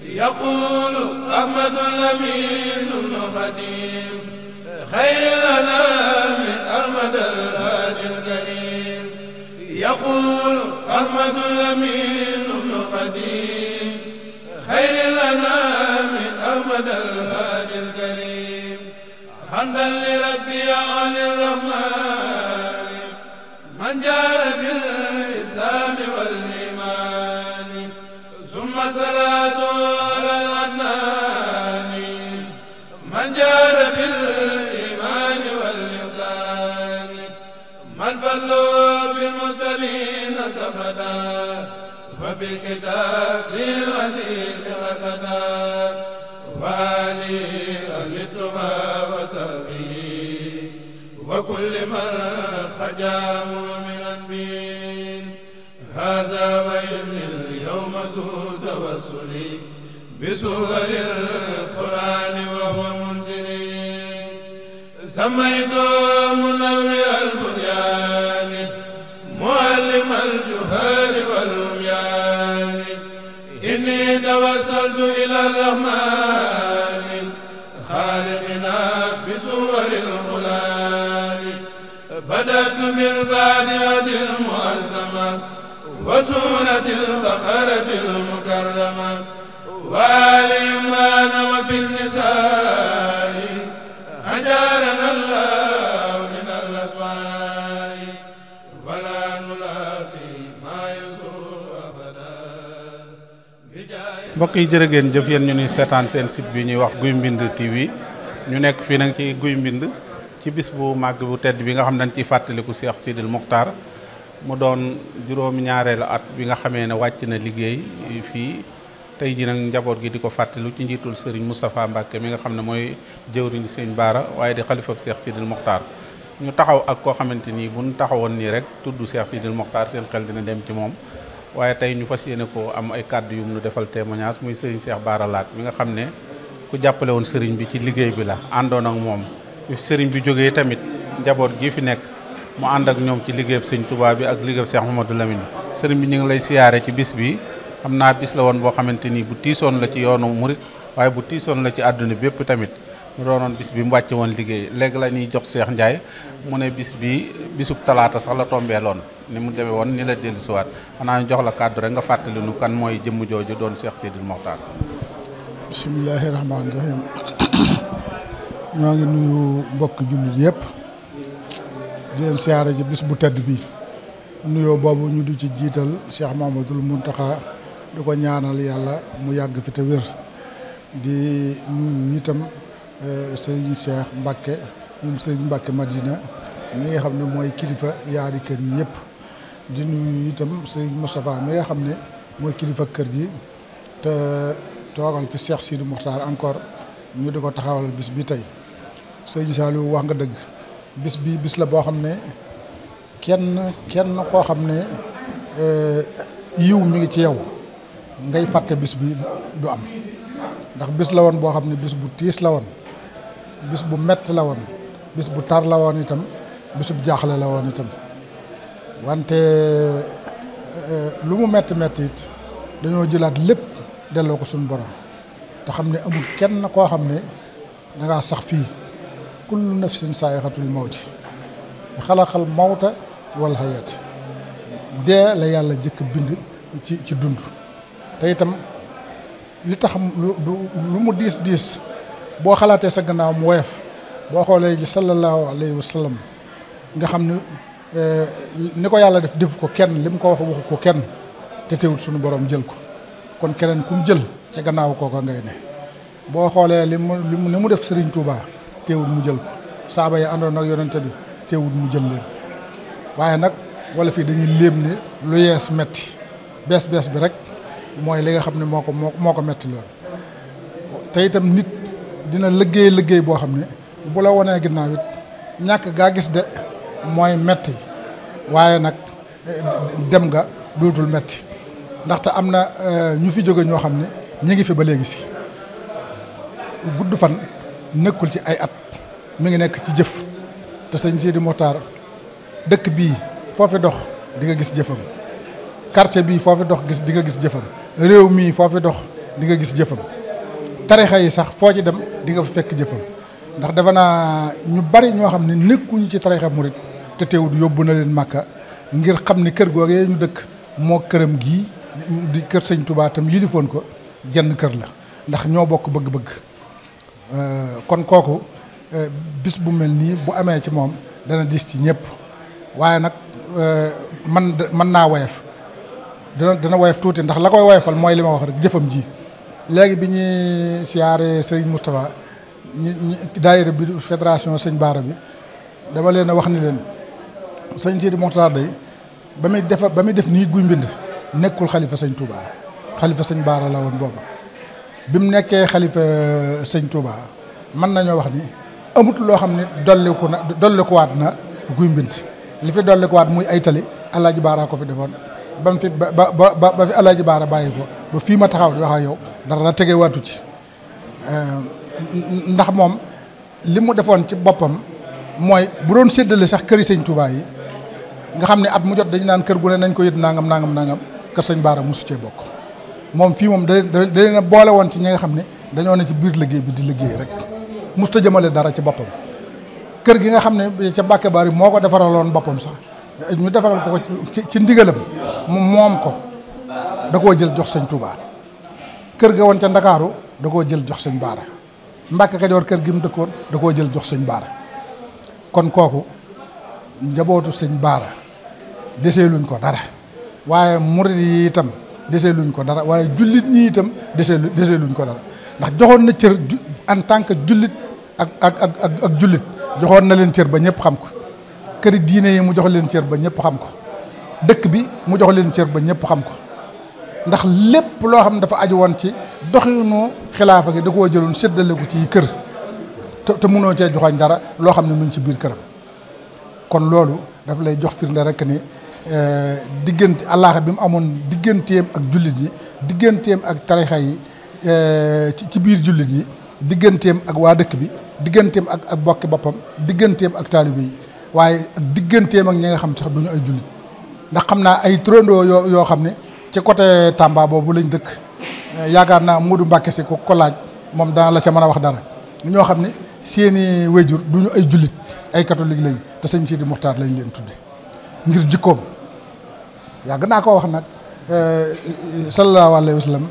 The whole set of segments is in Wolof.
يقول أحمد الأمين بن خديم خير الأنام أحمد الهادي الكريم يقول أحمد الأمين بن خديم خير الأنام أحمد الهادي الكريم حمدا لربي علي الرحمن من جاء بالإسلام والإيمان ثم صلاة على العدنان من جاء بالإيمان والإحسان من فضلوا بالمرسلين ثبتا وبالكتاب العزيز غدتا وآله أهل التقى وصحبه وكل من خجام من أنبين هذا وإن اليوم ذو توسلي بسور القرآن وهو منزلي سميت منور البنيان معلم الجهال والعميان إني توسلت إلى الرحمن خالقنا بسور القرآن بدأت بالفاتحة المعظمة وسورة البقرة المكرمة وآل عمران وبالنساء أجارنا الله من الأسماء ولا نلاقي ما يسوء أبدا mbokk yi jërë ngeen jëf yéen ñu ni seetaan seen site bi ñuy wax Guy Mbind TV ñu nekk fii nag ci Guy Mbind ci bis bu màgg bu tedd bi nga xam dañ ciy fàttaliku Cheikh Sidil Mokhtar mu doon juróomi ñaareelu at bi nga xamee ne wàcc na liggéey fii tey ji nag njaboot gi di ko fàttaliku ci njiitul Serigne Moustapha Mbacke mi nga xam ne mooy jëwriñu Serigne Bara waaye di xalifab Cheikh Sidil Mokhtar ñu taxaw ak koo xamante ni bu ñu taxawoon nii rek tudd Cheikh Sidil Mokhtar seen xel dina dem ci moom waaye tey ñu fas yéene ko am ay kàddu yu mu defal témoignage muy Serigne Cheikh Bara Laat mi nga xam ne ku jàppale woon Serigne bi ci liggéey bi la àndoon ak moom fi Serigne bi jógee tamit njaboot gi fi nekk mu ànd ak ñoom ci liggéeyub Sëñ Tuubaa bi ak liggéeyub Cheikh Mouhamadou Lamine Serigne bi ñu ngi lay siyaare ci bis bi xam naa bis la woon boo xamante ni bu tiisoon la ci yoonu murit waaye bu tiisoon la ci àdduna bépp tamit mu doonoon bis bi mu wàcce woon liggéey léegi la ñuy jox Cheikh Ndiaye mu ne bis bi bisub talaata sax la tombeeloon ni mu demee woon ni la dellusiwaat xanaa ñu jox la kàddu rek nga fàttali nu kan mooy jëmm jooju doon Cheikh Sidil Mokhtar. bismillaahi rahmaani rahiim ñoo ngi nuyu mbokk jullit yëpp di leen siyaare ci bis bu tedd bi nuyoo boobu ñu du ci jiital Cheikh Mamadou Mountakha di ko ñaanal yàlla mu yàgg fi te wér di nuyu itam Serigne Cheikh Mbacke ñoom Serigne Mbacke Madina mi nga xam ne mooy kilifa yaari kër yi yëpp di nuyu itam Serigne Moustapha mi nga xam ne mooy kilifa kër gi te toogal fi Cheikh Sidil Mokhtar encore ñu di ko taxawal bis bi tey Serigne Saliou wax nga dëgg bis bi bis la boo xam ne kenn koo xam ne yiw mi ngi ci yow ngay fàtte bis bi du am ndax bis la woon boo xam ne bis bu tiis la woon bis bu metti la woon bis bu tar la woon itam bisub jaaxle la woon itam wante lu mu metti it dañoo jëlaat lépp delloo ko suñu borom te xam ne amul kenn koo xam ne dangaa sax fii kullu nafsin saayixatul mawti xalaqal mawta wal hayaati dee la yàlla jëkk bind ci dund te itam li tax lu mu diis boo xalaatee sa gannaaw mu woyof boo xoolee ji sallallahu alayhi wa sallam nga xam ne ni ko yàlla defu ko kenn li mu ko waxu ko kenn te teewut suñu borom jël ko kon keneen ku mu jël ca gannaaw kooka ngay ne boo xoolee li mu def Serigne Touba teewut mu jël ko saaba yi àndoon ak yonente bi teewut mu jël leen waaye nag wala fii dañuy léem ni lu yees metti bees bi rek mooy li nga xam ne moo ko metti lool te itam nit dina liggéey boo xam ne bu la wonee ginnaaw it ñàkk gaa gis de mooy metti waaye nag dem nga dootul metti ndaxte am na ñu fi jóge ñoo xam ne ñi ngi fi ba léegi si gudd fan nekkul ci ay at mi ngi nekk ci jëf te sëñ Sidi Mokhtar dëkk bii foofi dox di nga gis jëfam quartier bii foofi dox di nga gis jëfam réew mii foofi dox di nga gis jëfam tarixa yi sax foo ci dem di nga fa fekk jëfam ndax defe naa ñu bari ñoo xam ne nekkuñu ci tarixa murit te teewut yóbbu na leen Màkka ngir xam ni kër googee ñu dëkk moo këram gii di kër sëñ Touba tam yilifoon ko jenn kër la ndax ñoo bokk bëgg-bëgg kon kooku bis bu mel nii bu amee ci moom dana dis ci ñëpp waaye nag mën naa woyof dana woyof tuuti ndax la koy woyofal mooy li ma wax rek jëfam ji léegi bi ñuy siyaare sëñ Moustapha ñu daayira bi fédération sëñ Baara bi dama leen a wax ni leen sëñ Sidi Mokhtar day ba muy def nii guy mbind nekkul xalifa sëñ Touba xalifa sëñ Baara la woon booba bi mu nekkee xalifa sëñ Touba mën nañoo wax ni amut loo xam ne dollikuwaat na guy mbind li fi dollikuwaat muy ay tali Alaaji Baara ko fi defoon ba mu fi ba fi Alaaji Baara bàyyi ko ba fii ma taxaw di wax ak yow dara tegewaatu ci ndax moom li mu defoon ci boppam mooy bu doon séddale sax këri sëñ Touba yi nga xam ne at mu jot dañu naan kër gu ne nañ ko yët nangam kër sëñ Baara mosu cee bokk moom fii moom da leen a boole woon ci ñi nga xam ne dañoo ne ci biir liggéey bi di liggéey rek musta jëmale dara ci boppam kër gi nga xam ne ca Mbàkke Bari moo ko defaraloon boppam sax ñu defaral ko ci ndigalam mu moom ko da koo jël jox sëñ Touba kër ga woon ca Ndakaaru da koo jël jox sëñ Baara Mbàkke Kajoor kër gi mu dëkkoon da koo jël jox sëñ Baara kon kooku njabootu sëñ Baara deseeluñ ko dara waaye murid yi itam deseeluñ ko dara waaye jullit ñi itam deseeluñ ko dara ndax joxoon na cër en tant que jullit ak jullit joxoon na leen cër ba ñëpp xam ko këri diine yi mu jox leen cër ba ñëpp xam ko dëkk bi mu jox leen cër ba ñëpp xam ko ndax lépp loo xam ne dafa aju woon ci doxinu xilaafa gi da koo jëloon séddale ko ci kër te mënoo cee joxoñ dara loo xam ne mu ngi ci biir këram kon loolu daf lay jox firnde rek ni diggante àllaaxa bi mu amoon digganteem ak jullit ñi digganteem ak tarixa yi ci biir jullit ñi digganteem ak waa dëkk bi digganteem ak bokki boppam digganteem ak taalibe yi waaye ak digganteem ak ñi nga xam sax duñu ay jullit ndax xam naa ay turandoo yoo xam ne ci côté Tamba boobu lañ dëkk yaakaar naa Modou Mbacke si ko laaj moom dana la ca mën a wax dara ñoo xam ne seeni wéjur duñu ay jullit ay catholique lañ te sëñ Sidi Mokhtar lañ leen tudde ngir jikkoom yàgg naa ko wax nag sallallahu alayhi wa sallam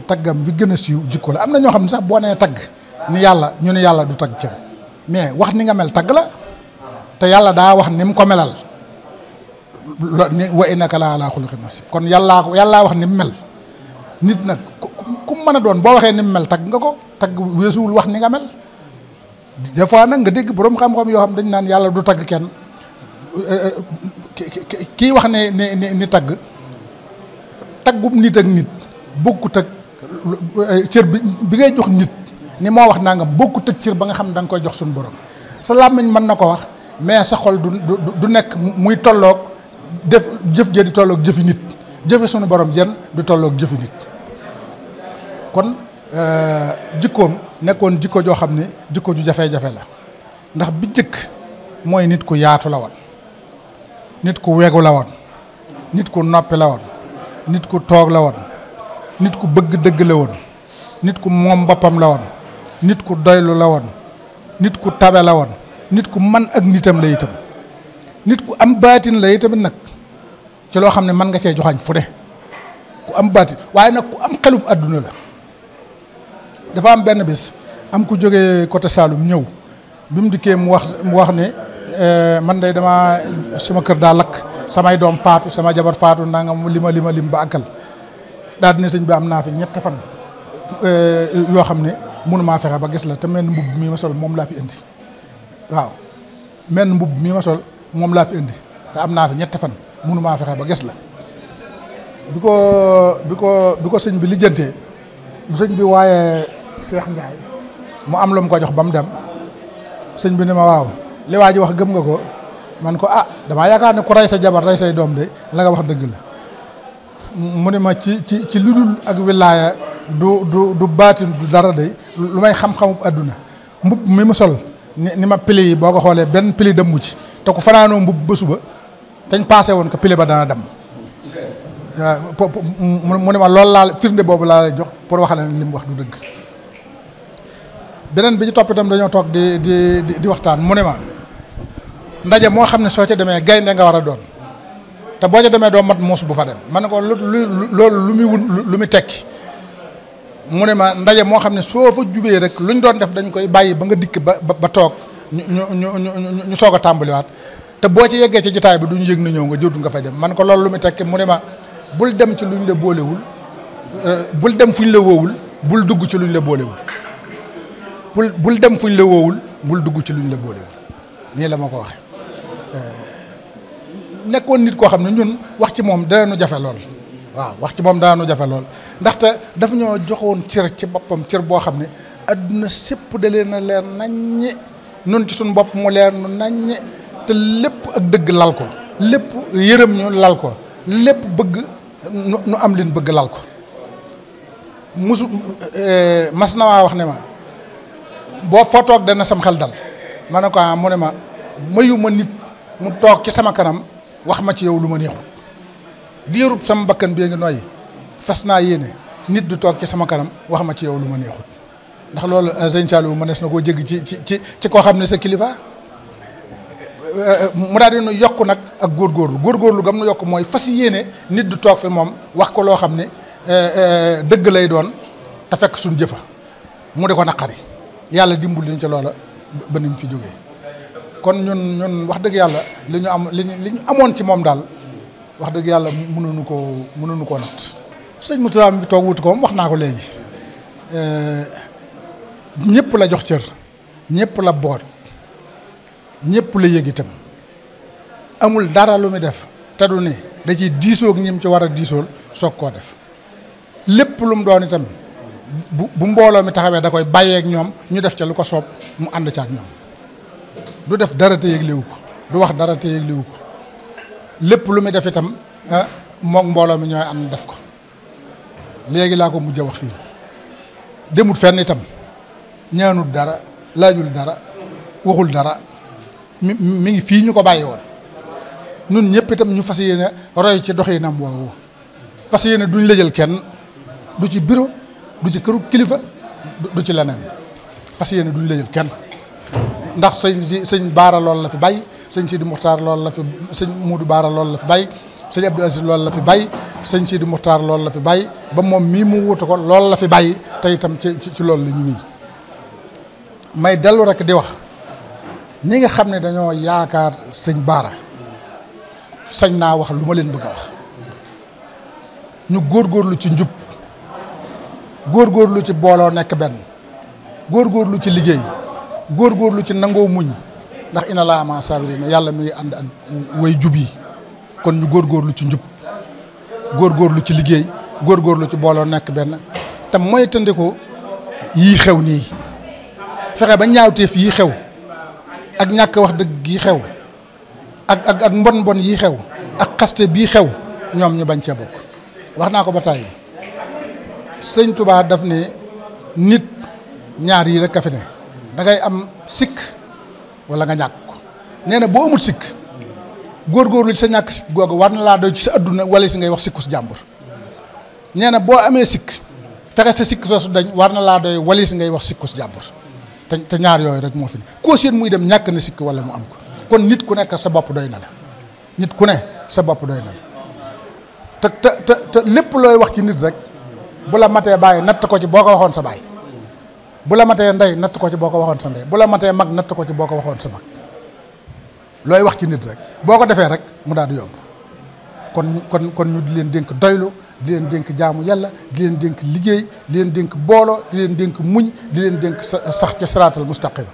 taggam bi gën a siiw jikko la am na ñoo xam ne sax boo nee tagg ni yàlla ñu ne yàlla du tagg kenn mais wax ni nga mel tagg la te yàlla daa wax ni mu ko melal wa innaka la ala xuluqin nasib kon yàllaa wax ni mu mel nit nag ku mën a doon boo waxee ni mu mel tagg nga ko tagg weesuwul wax ni nga mel des fois nag nga dégg borom xam-xam yoo xam dañ naan yàlla du tagg kenn kii wax ne ni tagg taggum nit ak nit bokkut ak cër bi ngay jox nit ni moo wax nangam bokkut ak cër ba nga xam ne da nga koy jox suñu borom sa làmmiñ mën na ko wax mais sa xol du nekk muy tolloog def jëf ja di tolloog jëfi nit jëfe suñu borom jenn du tolloog jëfi nit kon jikkoom nekkoon jikko joo xam ne jikko ju jafe-jafe la ndax bi jëkk mooy nit ku yaatu la woon nit ku wegu la woon nit ku noppi la woon nit ku toog la woon nit ku bëgg dëgg la woon nit ku moom boppam la woon nit ku doylu la woon nit ku tabe la woon nit ku man ak nitam la itam nit ku am baatin la itamit nag ci loo xam ne mën nga cee joxañ fu ne ku am baatin waaye nag ku am xelum adduna la dafa am benn bis am ku jógee côté Saloum ñëw bi mu dikkee mu wax ne man day dama sama kër daa lakk samay doom faatu sama jabar faatu nangam lim ba àggal daal ne sëñ bi am naa fi ñetti fan yoo xam ne mënumaa fexe ba gis la te menn mbubb mii ma sol moom laa fi indi waaw menn mbubb mii ma sol moom laa fi indi te am naa fi ñetti fan mënumaa fexe ba gis la bi ko sëñ bi lijjantee sëñ bi waaye Cheikh Ndiaye mu am lu mu ko jox ba mu dem sëñ bi ne ma waaw li waa ji wax gëm nga ko man ko damaa yaakaar ne ku rey sa jabar rey say doom de la nga wax dëgg la mu ne ma ci lu dul ak wilaaya du baatin du dara de lu may xam-xamu àdduna mbubb mi mu sol ni ma pili yi boo ko xoolee benn pili demmu ci te ku fanaanoo mbubb ba suba dañ passé woon ko pili ba dana dem mu ne ma loolu laa firnde boobu laa lay jox pour wax la ne li mu wax du dëgg. beneen bi ci topp itam dañoo toog di waxtaan mu ne ma ndaje moo xam ne soo ca demee gaynde nga war a doon te boo ca demee doo mat muus bu fa dem ma ne ko loolu lu muy tekki mu ne ma ndaje moo xam ne soo fa jubee rek luñ doon def dañ koy bàyyi ba nga dikk ba toog ñu soog a tàmbaliwaat te boo ci yeggee ci jotaay bi duñu yëg na ñëw nga jëwtu nga fay dem man ko loolu lu muy tekki mu ne ma bul dem ci luñ la boolewul bul dem fuñ la woowul bul dugg ci luñ la boolewul bul dem fuñ la woowul bul dugg ci luñ la boolewul nii la ma ko waxe nekkoon nit koo xam ne ñun wax ci moom danañu jafe lool waaw wax ci moom danañu jafe lool ndaxte daf ñoo joxoon cër ci boppam cër boo xam ne adduna sépp da leen a leer naññi nun ci suñu bopp mu leer nu naññi te lépp ak dëgg lal ko lépp yërëm ñu lal ko lépp bëgg nu am leen bëgg lal ko mas na waa wax ne ma boo foo toog dana sam xel dal ma ne ko mu ne ma mayu ma nit mu toog ci sama kanam wax ma ci yow lu ma neexul diirub sama bakkan bi ngi nooyi fas naa yéene nit du toog ci sama kanam wax ma ci yow lu ma neexul ndax loolu sëñ Saliou mënees na koo jégg ci koo xam ne sa kilifa mu daal di nu yokk nag ak góorgóorlu gam nu yokk mooy fas yéene nit du toog fi moom wax ko loo xam ne dëgg lay doon te fekk suñ jëfa mu di ko naqari yàlla dimbul liñ ci loola ba niñ fi jógee kon ñun wax dëgg yàlla li ñu amoon ci moom daal wax dëgg yàlla mënuñu koo natt sëñ Moustapha mi fi toog wutu ko moom wax naa ko léegi ñëpp la jox cër ñëpp la boot ñëpp la yëg itam amul dara lu muy def te du ne da ciy diisoog ñim ci war a diisool soog koo def lépp lu mu doon itam bu mbooloo mi taxawee da koy bàyyeek ñoom ñu def ca lu ko soob mu ànd ca ak ñoom du def dara te yëgliwu ko du wax dara te yëgliwu ko lépp lu muy def itam moog mbooloo mi ñooy ànd def ko léegi laa ko mujj a wax fii demut fenn itam ñaanut dara laajul dara waxul dara mi ngi fii ñu ko bàyyi woon nun ñëpp itam ñu fas yéene roy ci doxinam woowu fas yéene duñ lëjal kenn du ci bureau du ci këru kilifa du ci leneen fas yéene duñ lëjal kenn ndax sëñ Baara loolu la fi bàyyi sëñ Sidi Muxtaar loolu la fi sëñ Muudu Baara loolu la fi bàyyi sëñ Abdou Aziz loolu la fi bàyyi sëñ Sidi Muxtaar loolu la fi bàyyi ba moom mii mu wutu ko loolu la fi bàyyi te itam ci loolu la ñu wéy may dellu rek di wax ñi nga xam ne dañoo yaakaar sëñ Baara sañ naa wax lu ma leen bëgg a wax ñu góorgóorlu ci njub góorgóorlu ci booloo nekk benn góorgóorlu ci liggéey góorgóorlu ci nangoo muñ ndax ina laa ma sabirina yàlla mi ngi ànd ak way jub yi kon ñu góorgóorlu ci njub góorgóorlu ci liggéey góorgóorlu ci booloo nekk benn te moytandiku yii xew nii fexe ba ñaawteef yii xew ak ñàkk wax dëgg yi xew ak mbon yi xew ak xaste bii xew ñoom ñu bañ cee bokk wax naa ko ba tàyyi sëñ Touba daf ne nit ñaar yi rek a fi ne da ngay am sikk wala nga ñàkk ko nee na boo amul sikk góorgóorlu ci sa ñàkk sikk googu war na laa doy ci sa adduna wala si ngay wax sikku si jàmbur nee na boo amee sikk fexe sa sikk soosu dañ war na laa doy wala si ngay wax sikku si jàmbur te ñaar yooyu rek moo fi ne koo seen muy dem ñàkk na sikk wala mu am ko kon nit ku nekk sa bopp doy na la nit ku ne sa bopp doy na la te lépp looy wax ci nit rek bu la matee bàyyi natt ko ci boo ko waxoon sa bàyyi bu la matee ndey natt ko ci boo ko waxoon sa ndey bu la matee mag natt ko ci boo ko waxoon sa mag looy wax ci nit rek boo ko defee rek mu daal di yomb kon ñu di leen dénk doylu di leen dénk jaamu yàlla di leen dénk liggéey di leen dénk booloo di leen dénk muñ di leen dénk sax ci siraatal mustaqim